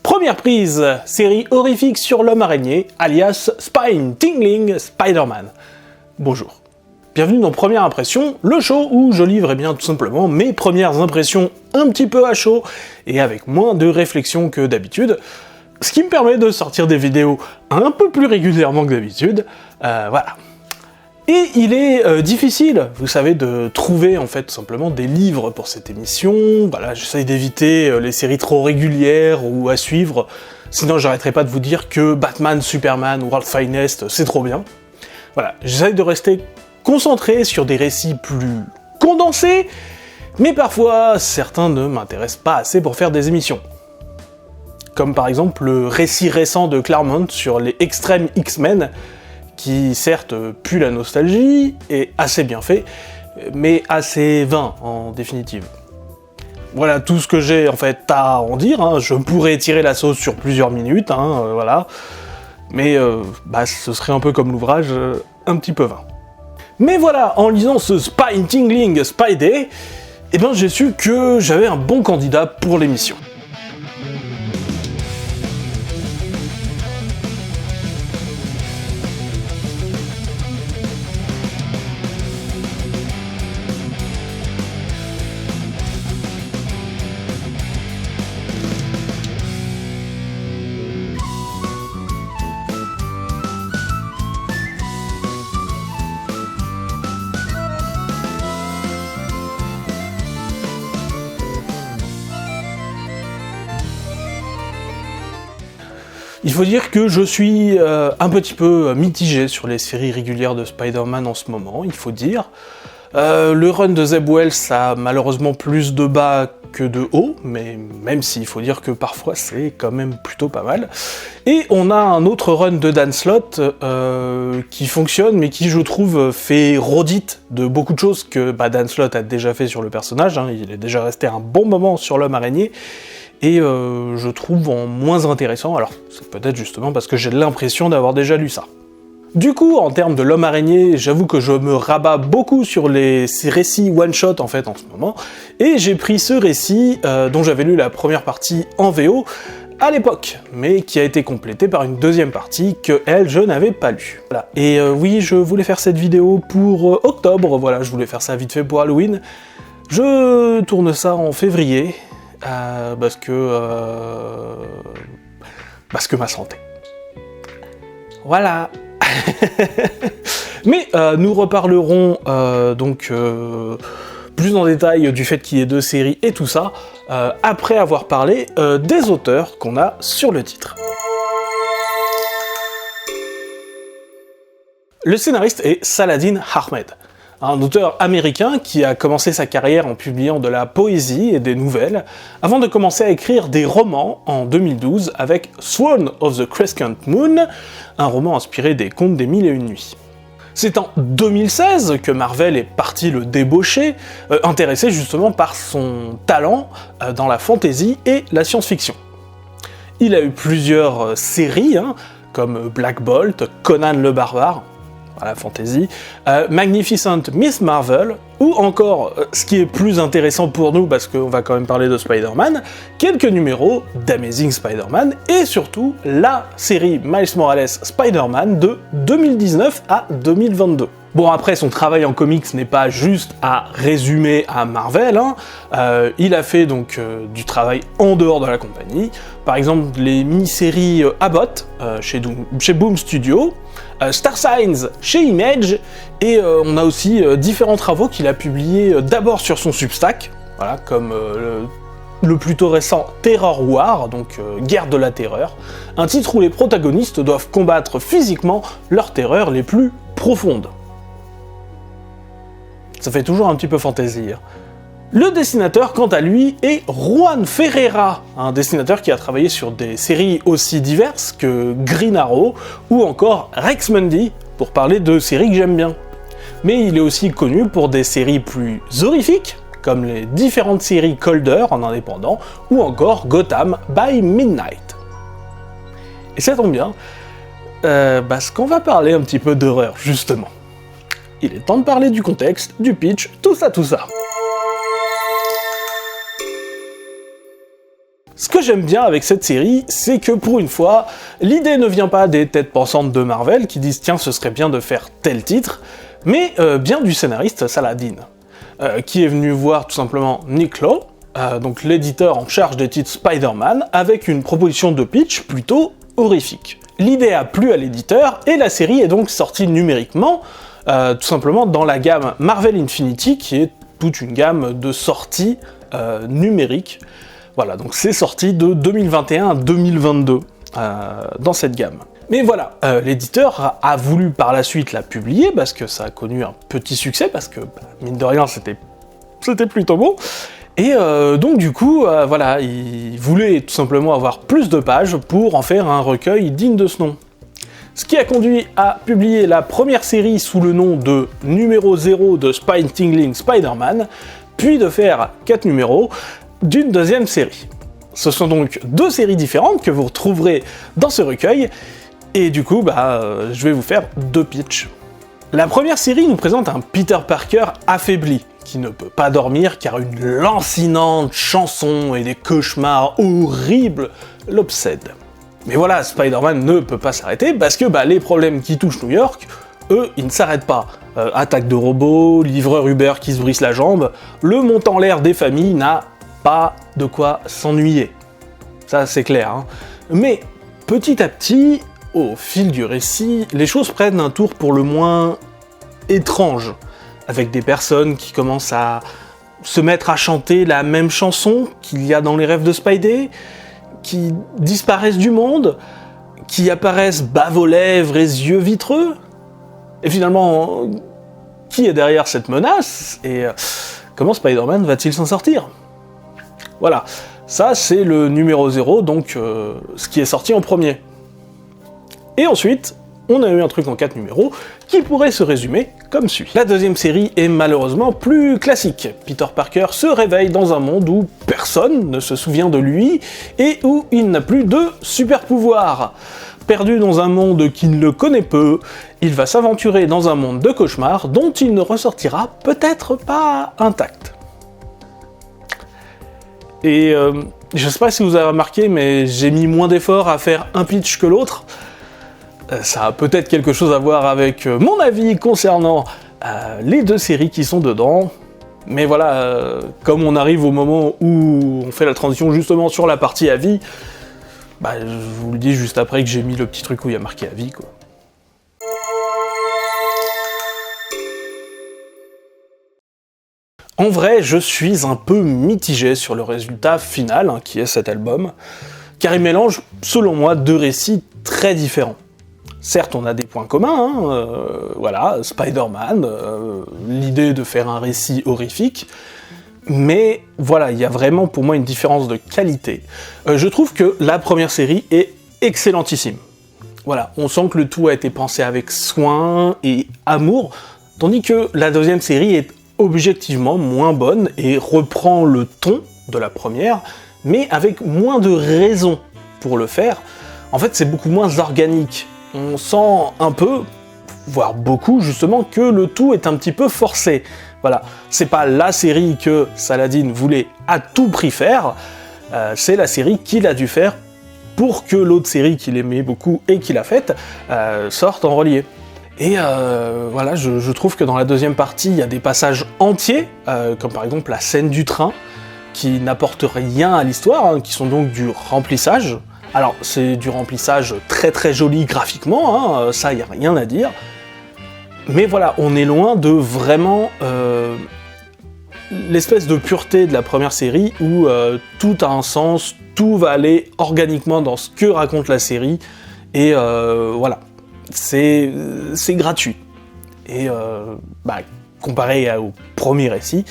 Première prise, série horrifique sur l'homme araignée, alias Spine Tingling Spider-Man. Bonjour. Bienvenue dans Première Impression, le show où je livre bien tout simplement mes premières impressions un petit peu à chaud et avec moins de réflexion que d'habitude, ce qui me permet de sortir des vidéos un peu plus régulièrement que d'habitude, voilà. Et il est difficile, vous savez, de trouver en fait tout simplement des livres pour cette émission. Voilà, j'essaye d'éviter les séries trop régulières ou à suivre, sinon j'arrêterai pas de vous dire que Batman, Superman, World's Finest, c'est trop bien. Voilà, j'essaye de rester concentré sur des récits plus condensés, mais parfois certains ne m'intéressent pas assez pour faire des émissions. Comme par exemple le récit récent de Claremont sur les Extreme X-Men, qui certes pue la nostalgie, est assez bien fait, mais assez vain en définitive. Voilà tout ce que j'ai en fait à en dire, hein. Je pourrais tirer la sauce sur plusieurs minutes, voilà, mais ce serait un peu comme l'ouvrage, un petit peu vain. Mais voilà, en lisant ce Spine Tingling Spidey, j'ai su que j'avais un bon candidat pour l'émission. Il faut dire que je suis un petit peu mitigé sur les séries régulières de Spider-Man en ce moment, il faut dire. Le run de Zeb Wells a malheureusement plus de bas que de haut, mais même s'il faut dire que parfois c'est quand même plutôt pas mal. Et on a un autre run de Dan Slott qui fonctionne, mais qui je trouve fait redite de beaucoup de choses que Dan Slott a déjà fait sur le personnage, il est déjà resté un bon moment sur l'homme araignée, et je trouve en moins intéressant, alors c'est peut-être justement parce que j'ai l'impression d'avoir déjà lu ça. Du coup, en termes de l'homme araignée, j'avoue que je me rabats beaucoup sur ces récits one-shot en fait en ce moment, et j'ai pris ce récit dont j'avais lu la première partie en VO à l'époque, mais qui a été complété par une deuxième partie que je n'avais pas lue. Voilà. Et oui, je voulais faire cette vidéo pour octobre, voilà, je voulais faire ça vite fait pour Halloween. Je tourne ça en février, parce que ma santé. Voilà. Mais nous reparlerons plus en détail du fait qu'il y ait deux séries et tout ça, après avoir parlé des auteurs qu'on a sur le titre. Le scénariste est Saladin Ahmed, un auteur américain qui a commencé sa carrière en publiant de la poésie et des nouvelles, avant de commencer à écrire des romans en 2012 avec Sworn of the Crescent Moon, un roman inspiré des Contes des Mille et Une Nuits. C'est en 2016 que Marvel est parti le débaucher, intéressé justement par son talent dans la fantasy et la science-fiction. Il a eu plusieurs séries, comme Black Bolt, Conan le Barbare, la fantasy, Magnificent Miss Marvel, ou encore, ce qui est plus intéressant pour nous, parce qu'on va quand même parler de Spider-Man, quelques numéros d'Amazing Spider-Man, et surtout la série Miles Morales Spider-Man de 2019 à 2022. Bon, après, son travail en comics n'est pas juste à résumer à Marvel, il a fait donc du travail en dehors de la compagnie, par exemple les mini-séries Abbott chez Boom Studio, Star Signs chez Image, et on a aussi différents travaux qu'il a publiés d'abord sur son Substack, voilà, comme le plutôt récent Terror War, donc Guerre de la Terreur, un titre où les protagonistes doivent combattre physiquement leurs terreurs les plus profondes. Ça fait toujours un petit peu fantaisie. Le dessinateur, quant à lui, est Juan Ferreira, un dessinateur qui a travaillé sur des séries aussi diverses que Green Arrow ou encore Rex Mundi, pour parler de séries que j'aime bien. Mais il est aussi connu pour des séries plus horrifiques, comme les différentes séries Colder en indépendant, ou encore Gotham by Midnight. Et ça tombe bien, parce qu'on va parler un petit peu d'horreur, justement. Il est temps de parler du contexte, du pitch, tout ça. Ce que j'aime bien avec cette série, c'est que pour une fois, l'idée ne vient pas des têtes pensantes de Marvel qui disent « tiens, ce serait bien de faire tel titre », mais bien du scénariste Saladin, qui est venu voir tout simplement Nick Lowe, donc l'éditeur en charge des titres Spider-Man, avec une proposition de pitch plutôt horrifique. L'idée a plu à l'éditeur, et la série est donc sortie numériquement, tout simplement dans la gamme Marvel Infinity, qui est toute une gamme de sorties numériques. Voilà, donc c'est sorti de 2021 à 2022 dans cette gamme. Mais voilà, l'éditeur a voulu par la suite la publier, parce que ça a connu un petit succès, parce que, mine de rien, c'était plutôt beau. Et donc du coup, voilà, il voulait tout simplement avoir plus de pages pour en faire un recueil digne de ce nom. Ce qui a conduit à publier la première série sous le nom de numéro 0 de Spine-Tingling Spider-Man, puis de faire 4 numéros d'une deuxième série. Ce sont donc 2 séries différentes que vous retrouverez dans ce recueil, et du coup, je vais vous faire 2 pitchs. La première série nous présente un Peter Parker affaibli, qui ne peut pas dormir car une lancinante chanson et des cauchemars horribles l'obsèdent. Mais voilà, Spider-Man ne peut pas s'arrêter parce que les problèmes qui touchent New York, eux, ils ne s'arrêtent pas. Attaque de robots, livreur Uber qui se brise la jambe, le montant en l'air des familles n'a pas de quoi s'ennuyer. Ça, c'est clair, hein. Mais petit à petit, au fil du récit, les choses prennent un tour pour le moins étrange, avec des personnes qui commencent à se mettre à chanter la même chanson qu'il y a dans les rêves de Spidey, qui disparaissent du monde, qui apparaissent bave aux lèvres et yeux vitreux. Et finalement, qui est derrière cette menace, et comment Spider-Man va-t-il s'en sortir? Voilà, ça c'est le numéro 0, donc ce qui est sorti en premier. Et ensuite, on a eu un truc en 4 numéros qui pourrait se résumer comme suit. La deuxième série est malheureusement plus classique. Peter Parker se réveille dans un monde où personne ne se souvient de lui et où il n'a plus de super pouvoirs. Perdu dans un monde qu'il ne connaît peu, il va s'aventurer dans un monde de cauchemars dont il ne ressortira peut-être pas intact. Et je sais pas si vous avez remarqué, mais j'ai mis moins d'efforts à faire un pitch que l'autre. Ça a peut-être quelque chose à voir avec mon avis concernant les 2 séries qui sont dedans. Mais voilà, comme on arrive au moment où on fait la transition justement sur la partie avis, je vous le dis juste après que j'ai mis le petit truc où il y a marqué avis, quoi. En vrai, je suis un peu mitigé sur le résultat final, qui est cet album, car il mélange, selon moi, 2 récits très différents. Certes, on a des points communs, voilà, Spider-Man, l'idée de faire un récit horrifique, mais voilà, il y a vraiment pour moi une différence de qualité. Je trouve que la première série est excellentissime. Voilà, on sent que le tout a été pensé avec soin et amour, tandis que la deuxième série est objectivement moins bonne et reprend le ton de la première, mais avec moins de raisons pour le faire. En fait, c'est beaucoup moins organique. On sent un peu, voire beaucoup justement, que le tout est un petit peu forcé. Voilà, c'est pas la série que Saladin voulait à tout prix faire, c'est la série qu'il a dû faire pour que l'autre série qu'il aimait beaucoup et qu'il a faite sorte en relié. Et voilà, je trouve que dans la deuxième partie, il y a des passages entiers, comme par exemple la scène du train, qui n'apportent rien à l'histoire, qui sont donc du remplissage. Alors, c'est du remplissage très très joli graphiquement, ça, il n'y a rien à dire. Mais voilà, on est loin de vraiment l'espèce de pureté de la première série où tout a un sens, tout va aller organiquement dans ce que raconte la série, et voilà, c'est gratuit. Et comparé au premier récit,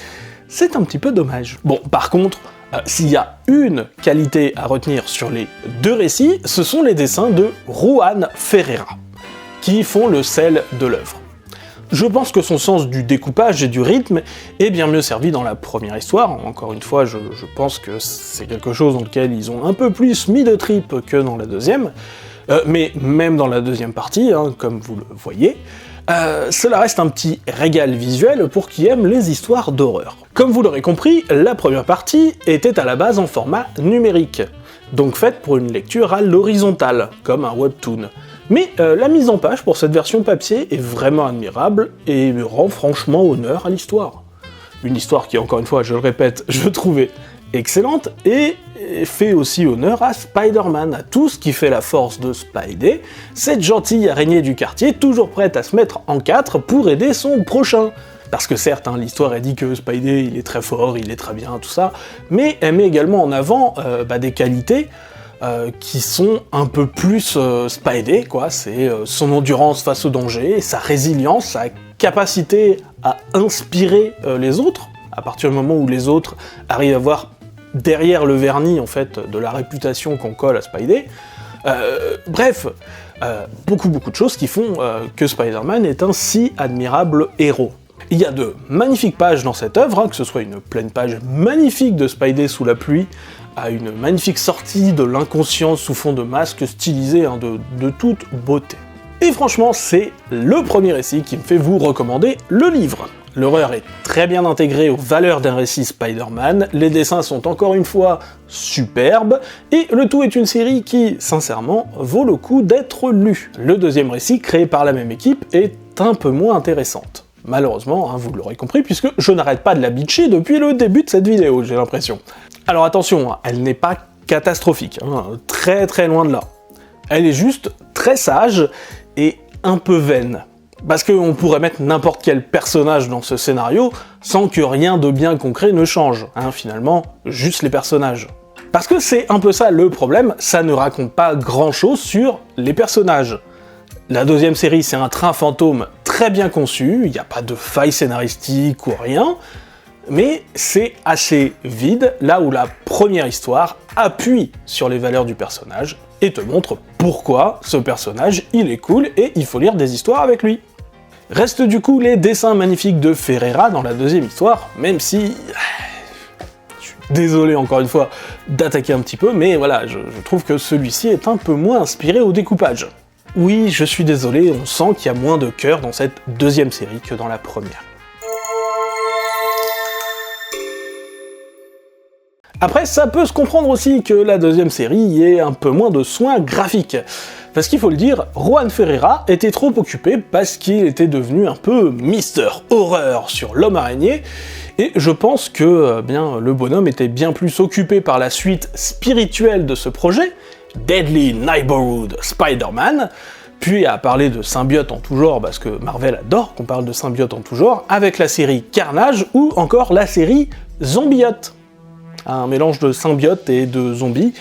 c'est un petit peu dommage. Bon, par contre, s'il y a une qualité à retenir sur les 2 récits, ce sont les dessins de Juan Ferreira, qui font le sel de l'œuvre. Je pense que son sens du découpage et du rythme est bien mieux servi dans la première histoire. Encore une fois, je pense que c'est quelque chose dans lequel ils ont un peu plus mis de tripes que dans la deuxième. Mais même dans la deuxième partie, comme vous le voyez, Cela reste un petit régal visuel pour qui aime les histoires d'horreur. Comme vous l'aurez compris, la première partie était à la base en format numérique, donc faite pour une lecture à l'horizontale, comme un webtoon. Mais la mise en page pour cette version papier est vraiment admirable et rend franchement honneur à l'histoire. Une histoire qui, encore une fois, je le répète, je trouvais excellente et fait aussi honneur à Spider-Man, à tout ce qui fait la force de Spidey, cette gentille araignée du quartier toujours prête à se mettre en quatre pour aider son prochain. Parce que certes, l'histoire elle dit que Spidey il est très fort, il est très bien, tout ça, mais elle met également en avant des qualités qui sont un peu plus Spidey, quoi. C'est son endurance face au danger, sa résilience, sa capacité à inspirer les autres, à partir du moment où les autres arrivent à voir derrière le vernis, en fait, de la réputation qu'on colle à Spidey. Bref, beaucoup de choses qui font que Spider-Man est un si admirable héros. Il y a de magnifiques pages dans cette œuvre, que ce soit une pleine page magnifique de Spidey sous la pluie, à une magnifique sortie de l'inconscience sous fond de masque stylisé de toute beauté. Et franchement, c'est le premier récit qui me fait vous recommander le livre. L'horreur est très bien intégrée aux valeurs d'un récit Spider-Man, les dessins sont encore une fois superbes, et le tout est une série qui, sincèrement, vaut le coup d'être lue. Le deuxième récit, créé par la même équipe, est un peu moins intéressante. Malheureusement, vous l'aurez compris, puisque je n'arrête pas de la bitcher depuis le début de cette vidéo, j'ai l'impression. Alors attention, elle n'est pas catastrophique, très loin de là. Elle est juste très sage et un peu vaine. Parce qu'on pourrait mettre n'importe quel personnage dans ce scénario sans que rien de bien concret ne change, finalement, juste les personnages. Parce que c'est un peu ça le problème, ça ne raconte pas grand chose sur les personnages. La deuxième série, c'est un train fantôme très bien conçu, il n'y a pas de faille scénaristique ou rien, mais c'est assez vide, là où la première histoire appuie sur les valeurs du personnage et te montre pourquoi ce personnage, il est cool et il faut lire des histoires avec lui. Restent du coup les dessins magnifiques de Ferreira dans la deuxième histoire, même si... Je suis désolé encore une fois d'attaquer un petit peu, mais voilà, je trouve que celui-ci est un peu moins inspiré au découpage. Oui, je suis désolé, on sent qu'il y a moins de cœur dans cette deuxième série que dans la première. Après, ça peut se comprendre aussi que la deuxième série ait un peu moins de soins graphiques. Parce qu'il faut le dire, Juan Ferreira était trop occupé parce qu'il était devenu un peu Mister Horreur sur l'homme araignée, et je pense que le bonhomme était bien plus occupé par la suite spirituelle de ce projet, Deadly Neighborhood Spider-Man, puis à parler de symbiotes en tout genre, parce que Marvel adore qu'on parle de symbiotes en tout genre, avec la série Carnage ou encore la série Zombiote. Un mélange de symbiotes et de zombies.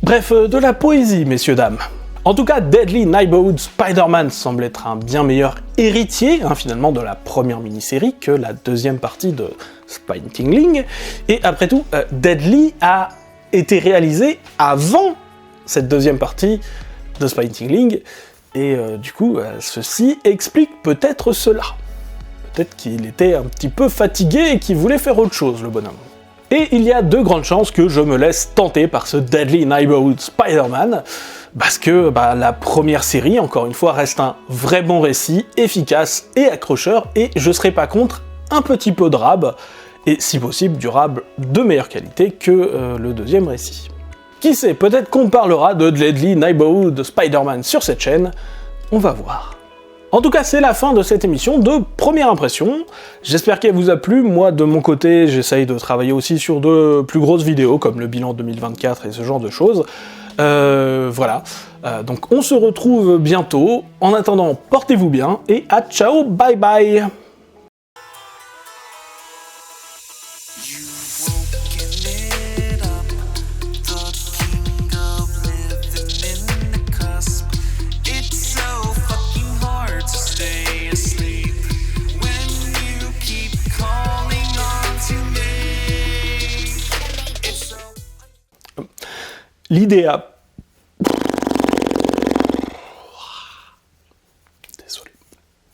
Bref, de la poésie, messieurs, dames. En tout cas, Deadly Neighborhood Spider-Man semble être un bien meilleur héritier, finalement, de la première mini-série que la deuxième partie de Spine-Tingling. Et après tout, Deadly a été réalisé avant cette deuxième partie de Spine-Tingling, et du coup, ceci explique peut-être cela. Peut-être qu'il était un petit peu fatigué et qu'il voulait faire autre chose, le bonhomme. Et il y a de grandes chances que je me laisse tenter par ce Deadly Neighborhood Spider-Man, parce que la première série, encore une fois, reste un vrai bon récit, efficace et accrocheur, et je serais pas contre un petit peu de rab, et si possible du rab de meilleure qualité que le deuxième récit. Qui sait, peut-être qu'on parlera de Deadly Neighborhood Spider-Man sur cette chaîne, on va voir. En tout cas, c'est la fin de cette émission de Première Impression. J'espère qu'elle vous a plu. Moi, de mon côté, j'essaye de travailler aussi sur de plus grosses vidéos, comme le bilan 2024 et ce genre de choses. Voilà. Donc, on se retrouve bientôt. En attendant, portez-vous bien et à ciao, bye bye. L'idée a